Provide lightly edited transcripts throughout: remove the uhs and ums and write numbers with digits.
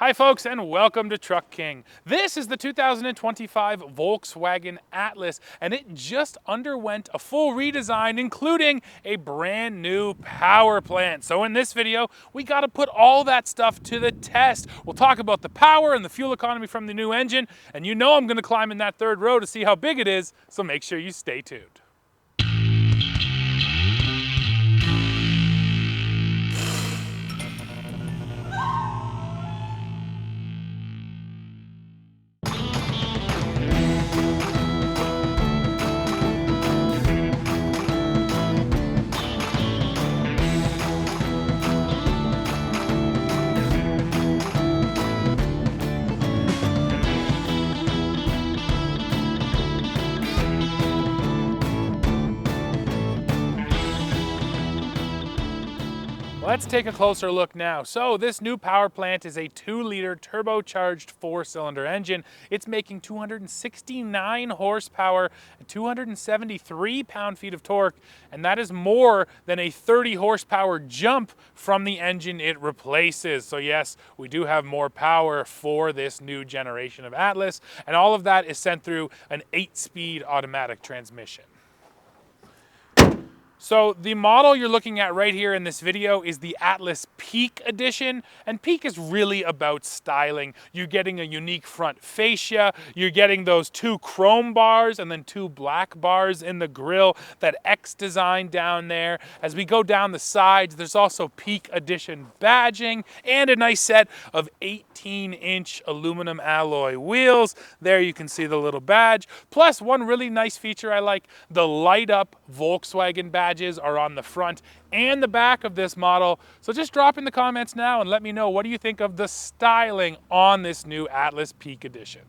Hi folks, and welcome to Truck King. This is the 2025 Volkswagen Atlas, and it just underwent a full redesign, including a brand new power plant. So in this video, we gotta put all that stuff to the test. We'll talk about the power and the fuel economy from the new engine, and you know I'm gonna climb in that third row to see how big it is, so make sure you stay tuned. Let's take a closer look now. So this new power plant is a 2-liter turbocharged 4-cylinder engine. It's making 269 horsepower and 273 pound-feet of torque, and that is more than a 30 horsepower jump from the engine it replaces. So yes, we do have more power for this new generation of Atlas, and all of that is sent through an 8-speed automatic transmission. So the model you're looking at right here in this video is the Atlas Peak Edition, and Peak is really about styling. You're getting a unique front fascia, you're getting those 2 chrome bars and then 2 black bars in the grille, that X design down there. As we go down the sides, there's also Peak Edition badging and a nice set of 18-inch aluminum alloy wheels. There you can see the little badge. Plus, one really nice feature I like, the light-up Volkswagen badge are on the front and the back of this model. So just drop in the comments now and let me know, what do you think of the styling on this new Atlas Peak Edition?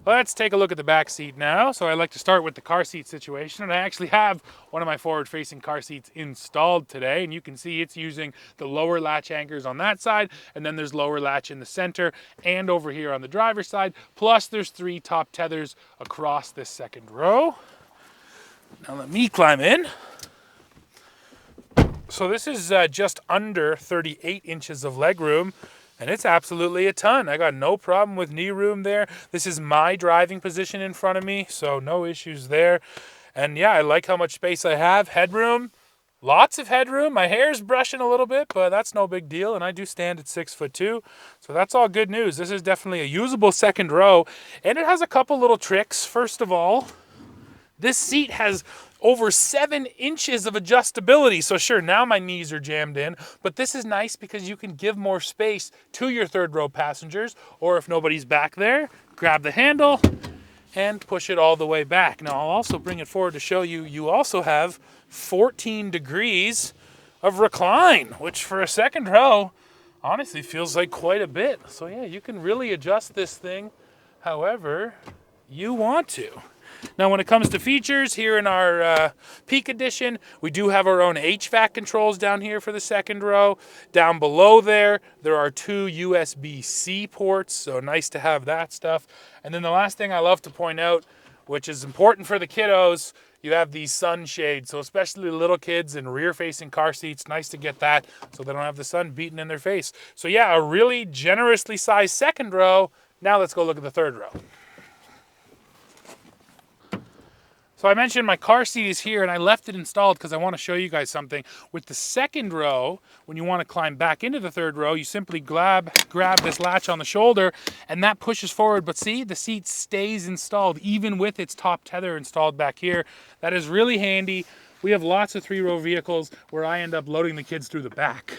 Let's take a look at the back seat now. So I like to start with the car seat situation, and I actually have one of my forward-facing car seats installed today, and you can see it's using the lower latch anchors on that side, and then there's lower latch in the center and over here on the driver's side, plus there's 3 top tethers across this second row. Now let me climb in. So this is just under 38 inches of legroom, and it's absolutely a ton. I got no problem with knee room there. This is my driving position in front of me, so no issues there. And yeah, I like how much space I have. Headroom, lots of headroom. My hair's brushing a little bit, but that's no big deal, and I do stand at 6'2", so that's all good news. This is definitely a usable second row, and it has a couple little tricks. First of all, this seat has over 7 inches of adjustability. So sure, now my knees are jammed in, but this is nice because you can give more space to your third row passengers, or if nobody's back there, grab the handle and push it all the way back. Now I'll also bring it forward to show you, you also have 14 degrees of recline, which for a second row, honestly feels like quite a bit. So yeah, you can really adjust this thing however you want to. Now when it comes to features, here in our Peak Edition, we do have our own HVAC controls down here for the second row. Down below there are 2 USB-C ports, so nice to have that stuff. And then the last thing I love to point out, which is important for the kiddos, you have these sunshades. So especially little kids in rear-facing car seats, nice to get that so they don't have the sun beating in their face. So yeah, a really generously sized second row. Now let's go look at the third row. So I mentioned my car seat is here, and I left it installed because I want to show you guys something. With the second row, when you want to climb back into the third row, you simply grab this latch on the shoulder, and that pushes forward. But see, the seat stays installed, even with its top tether installed back here. That is really handy. We have lots of 3-row vehicles where I end up loading the kids through the back.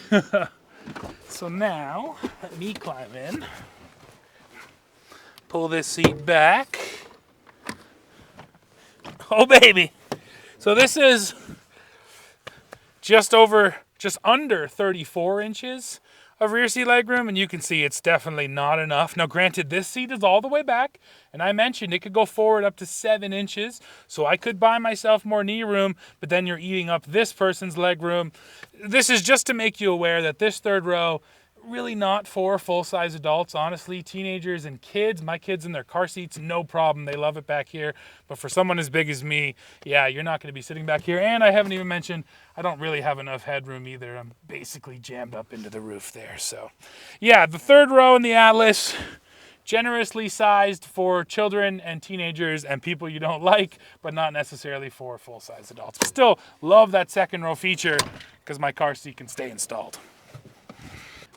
So now, let me climb in. Pull this seat back. Oh baby. So this is just under 34 inches of rear seat legroom, and you can see it's definitely not enough. Now granted, this seat is all the way back, and I mentioned it could go forward up to 7 inches, so I could buy myself more knee room, but then you're eating up this person's legroom. This is just to make you aware that this third row really not for full-size adults, honestly. Teenagers and kids, my kids in their car seats, no problem. They love it back here. But for someone as big as me, yeah, you're not going to be sitting back here. And I haven't even mentioned, I don't really have enough headroom either. I'm basically jammed up into the roof there. So yeah, the third row in the Atlas, generously sized for children and teenagers and people you don't like, but not necessarily for full-size adults. But still love that second row feature because my car seat can stay installed.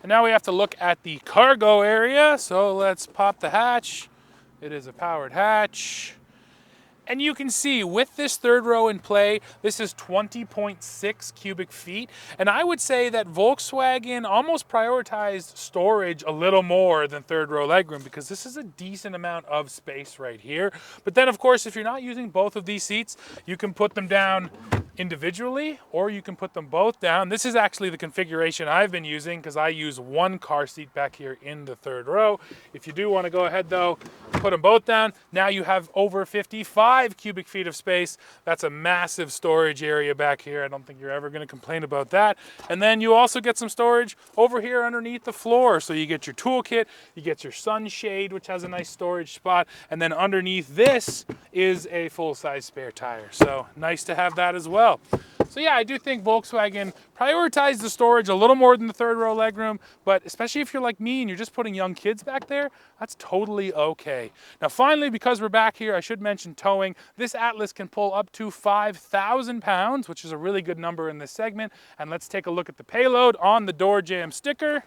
And now we have to look at the cargo area. So let's pop the hatch. It is a powered hatch. And you can see with this third row in play, this is 20.6 cubic feet. And I would say that Volkswagen almost prioritized storage a little more than third row legroom because this is a decent amount of space right here. But then of course, if you're not using both of these seats, you can put them down individually or you can put them both down. This is actually the configuration I've been using because I use one car seat back here in the third row. If you do want to go ahead though, put them both down. Now you have over 55 cubic feet of space. That's a massive storage area back here. I don't think you're ever going to complain about that. And then you also get some storage over here underneath the floor. So you get your toolkit, you get your sunshade, which has a nice storage spot. And then underneath this is a full-size spare tire. So nice to have that as well. So yeah, I do think Volkswagen prioritized the storage a little more than the third row legroom, but especially if you're like me and you're just putting young kids back there, that's totally okay. Now finally, because we're back here, I should mention towing. This Atlas can pull up to 5,000 pounds, which is a really good number in this segment. And let's take a look at the payload on the door jamb sticker.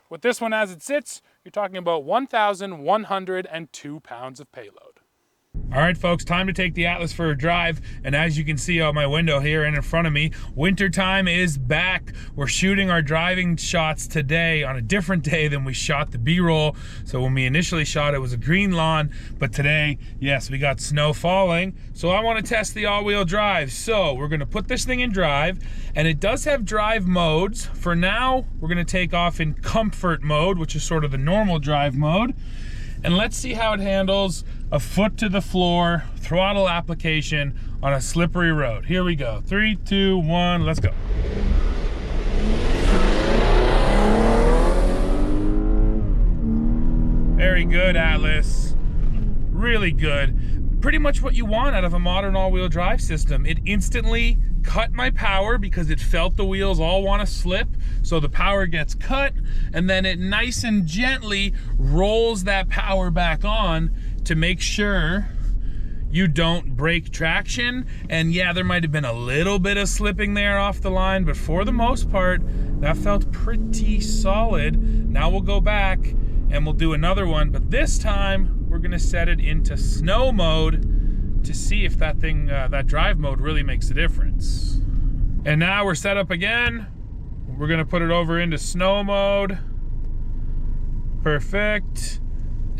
With this one as it sits, you're talking about 1,102 pounds of payload. All right, folks, time to take the Atlas for a drive. And as you can see out my window here and in front of me, wintertime is back. We're shooting our driving shots today on a different day than we shot the B-roll. So when we initially shot, it was a green lawn. But today, yes, we got snow falling. So I want to test the all-wheel drive. So we're going to put this thing in drive. And it does have drive modes. For now, we're going to take off in comfort mode, which is sort of the normal drive mode. And let's see how it handles a foot to the floor throttle application on a slippery road. Here we go. 3, 2, 1, let's go. Very good, Atlas. Really good. Pretty much what you want out of a modern all-wheel drive system. It instantly cut my power because it felt the wheels all want to slip, so the power gets cut, and then it nice and gently rolls that power back on to make sure you don't break traction. And yeah, there might have been a little bit of slipping there off the line, but for the most part, that felt pretty solid. Now we'll go back and we'll do another one, but this time we're gonna set it into snow mode to see if that thing, that drive mode really makes a difference. And now we're set up again. We're gonna put it over into snow mode. Perfect.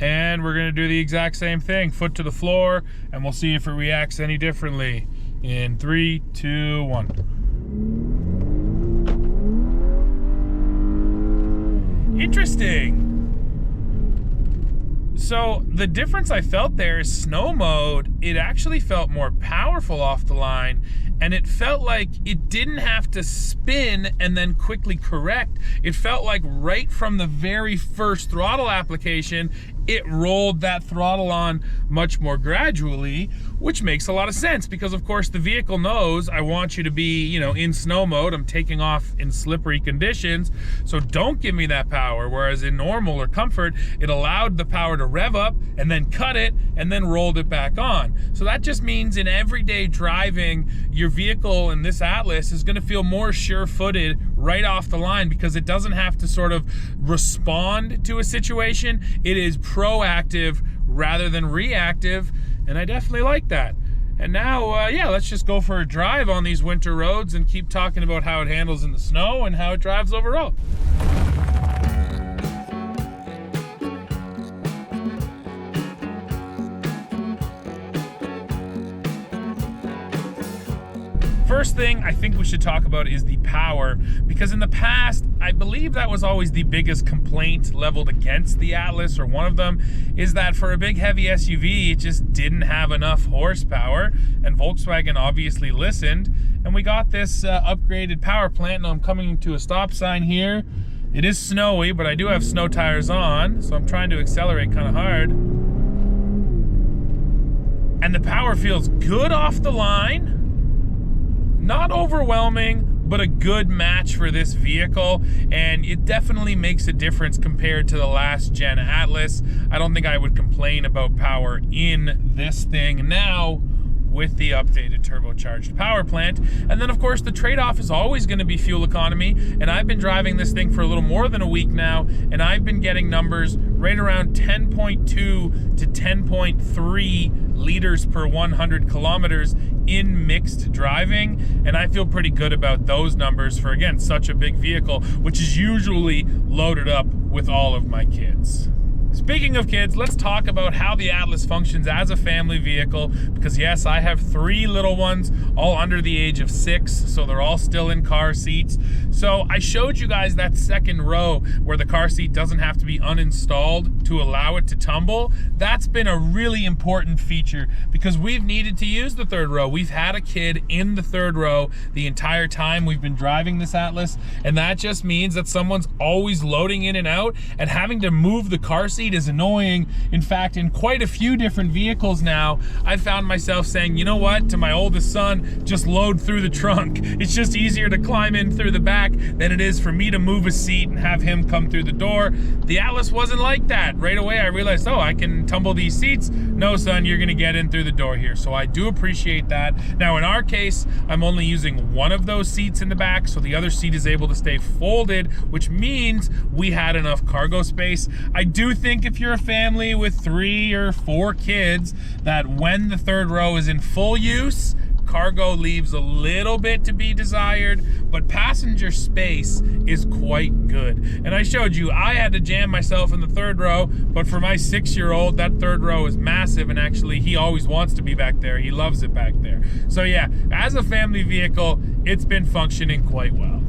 And we're gonna do the exact same thing, foot to the floor, and we'll see if it reacts any differently. In 3, 2, 1. Interesting. So the difference I felt there is snow mode, it actually felt more powerful off the line, and it felt like it didn't have to spin and then quickly correct. It felt like right from the very first throttle application, it rolled that throttle on much more gradually, which makes a lot of sense because of course the vehicle knows I want you to be, you know, in snow mode. I'm taking off in slippery conditions, so don't give me that power. Whereas in normal or comfort, it allowed the power to rev up and then cut it and then rolled it back on. So that just means in everyday driving, your vehicle in this Atlas is gonna feel more sure-footed right off the line because it doesn't have to sort of respond to a situation. It is proactive rather than reactive, and I definitely like that. And now, yeah, let's just go for a drive on these winter roads and keep talking about how it handles in the snow and how it drives overall. first thing I think we should talk about is the power, because in the past, I believe that was always the biggest complaint leveled against the Atlas, or one of them, is that for a big heavy SUV, it just didn't have enough horsepower, and Volkswagen obviously listened, and we got this upgraded power plant. Now I'm coming to a stop sign here. It is snowy, but I do have snow tires on, so I'm trying to accelerate kind of hard. And the power feels good off the line. Not overwhelming, but a good match for this vehicle, and it definitely makes a difference compared to the last gen Atlas. I don't think I would complain about power in this thing now with the updated turbocharged power plant. And then of course the trade-off is always going to be fuel economy, and I've been driving this thing for a little more than a week now, and I've been getting numbers right around 10.2 to 10.3 liters per 100 kilometers in mixed driving, and I feel pretty good about those numbers for, again, such a big vehicle, which is usually loaded up with all of my kids. Speaking of kids, let's talk about how the Atlas functions as a family vehicle, because yes, I have 3 little ones, all under the age of 6, so they're all still in car seats. So I showed you guys that second row where the car seat doesn't have to be uninstalled to allow it to tumble. That's been a really important feature because we've needed to use the third row. We've had a kid in the third row the entire time we've been driving this Atlas, and that just means that someone's always loading in and out, and having to move the car seat is annoying. In fact, in quite a few different vehicles now, I found myself saying, you know what, to my oldest son, just load through the trunk. It's just easier to climb in through the back than it is for me to move a seat and have him come through the door. The Atlas wasn't like that. Right away I realized, oh, I can tumble these seats. No, son, you're gonna get in through the door here. So I do appreciate that. Now in our case, I'm only using one of those seats in the back, so the other seat is able to stay folded, which means we had enough cargo space. I do think if you're a family with 3 or 4 kids, that when the third row is in full use, cargo leaves a little bit to be desired, but passenger space is quite good. And I showed you, I had to jam myself in the third row, but for my 6-year-old, that third row is massive, and actually he always wants to be back there. He loves it back there. So yeah, as a family vehicle, it's been functioning quite well.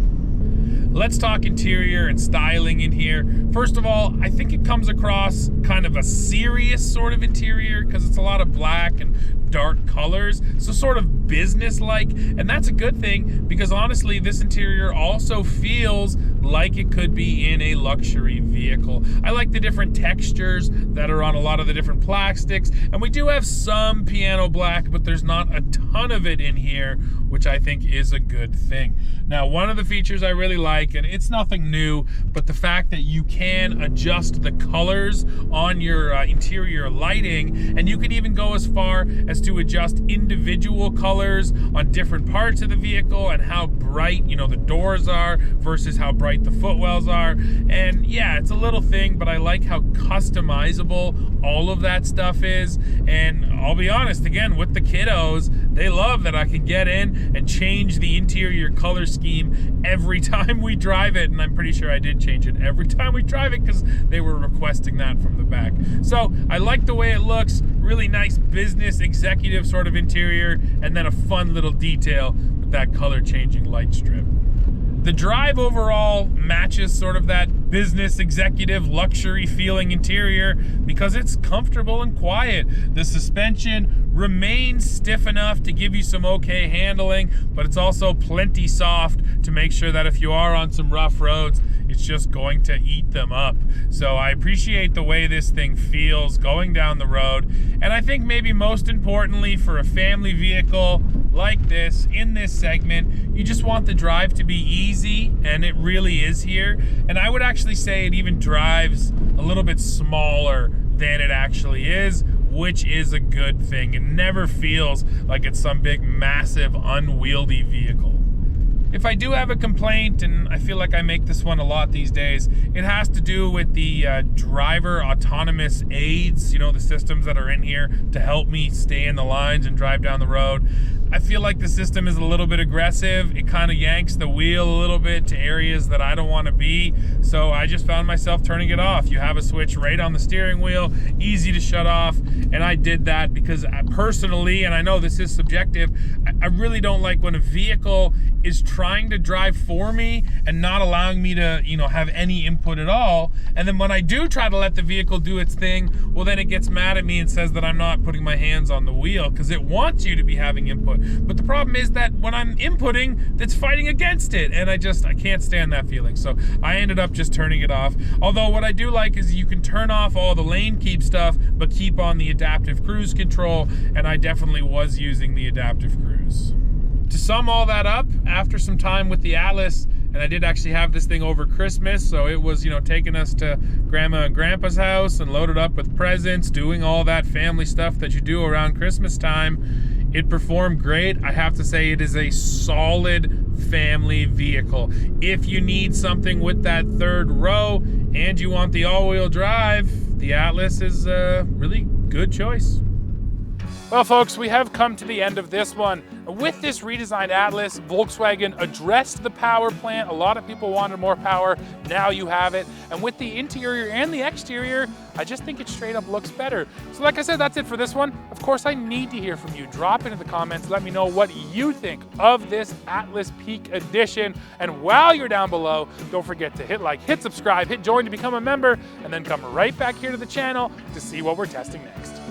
Let's talk interior and styling in here. First of all, I think it comes across kind of a serious sort of interior because it's a lot of black and dark colors, so sort of business-like, and that's a good thing because honestly this interior also feels like it could be in a luxury vehicle. I like the different textures that are on a lot of the different plastics, and we do have some piano black, but there's not a ton of it in here, which I think is a good thing. Now, one of the features I really like, and it's nothing new, but the fact that you can adjust the colors on your interior lighting, and you can even go as far as to adjust individual colors on different parts of the vehicle and how bright, you know, the doors are versus how bright the footwells are. And yeah, it's a little thing, but I like how customizable all of that stuff is. And I'll be honest, again, with the kiddos, they love that I can get in and change the interior color scheme every time we drive it, and I'm pretty sure I did change it every time we drive it because they were requesting that from the back. So I like the way it looks, really nice business executive sort of interior, and then a fun little detail with that color changing light strip. The drive overall matches sort of that business executive luxury feeling interior because it's comfortable and quiet. The suspension remains stiff enough to give you some okay handling, but it's also plenty soft to make sure that if you are on some rough roads, it's just going to eat them up. So I appreciate the way this thing feels going down the road. And I think maybe most importantly for a family vehicle like this, in this segment, you just want the drive to be easy, and it really is here. And I would actually say it even drives a little bit smaller than it actually is, which is a good thing. It never feels like it's some big, massive, unwieldy vehicle. If I do have a complaint, and I feel like I make this one a lot these days, it has to do with the driver autonomous aids, you know, the systems that are in here to help me stay in the lines and drive down the road. I feel like the system is a little bit aggressive. It kind of yanks the wheel a little bit to areas that I don't want to be. So I just found myself turning it off. You have a switch right on the steering wheel, easy to shut off. And I did that because personally, and I know this is subjective, I really don't like when a vehicle is trying to drive for me and not allowing me to, have any input at all. And then when I do try to let the vehicle do its thing, well, then it gets mad at me and says that I'm not putting my hands on the wheel because it wants you to be having input. But the problem is that when I'm inputting, it's fighting against it. And I can't stand that feeling. So I ended up just turning it off. Although what I do like is you can turn off all the lane keep stuff, but keep on the adaptive cruise control. And I definitely was using the adaptive cruise. To sum all that up, after some time with the Atlas, and I did actually have this thing over Christmas, so it was, taking us to Grandma and Grandpa's house and loaded up with presents, doing all that family stuff that you do around Christmas time. It performed great. I have to say it is a solid family vehicle. If you need something with that third row and you want the all-wheel drive, the Atlas is a really good choice. Well, folks, we have come to the end of this one. With this redesigned Atlas, Volkswagen addressed the power plant. A lot of people wanted more power. Now you have it. And with the interior and the exterior, I just think it straight up looks better. So like I said, that's it for this one. Of course, I need to hear from you. Drop into the comments. Let me know what you think of this Atlas Peak Edition. And while you're down below, don't forget to hit like, hit subscribe, hit join to become a member, and then come right back here to the channel to see what we're testing next.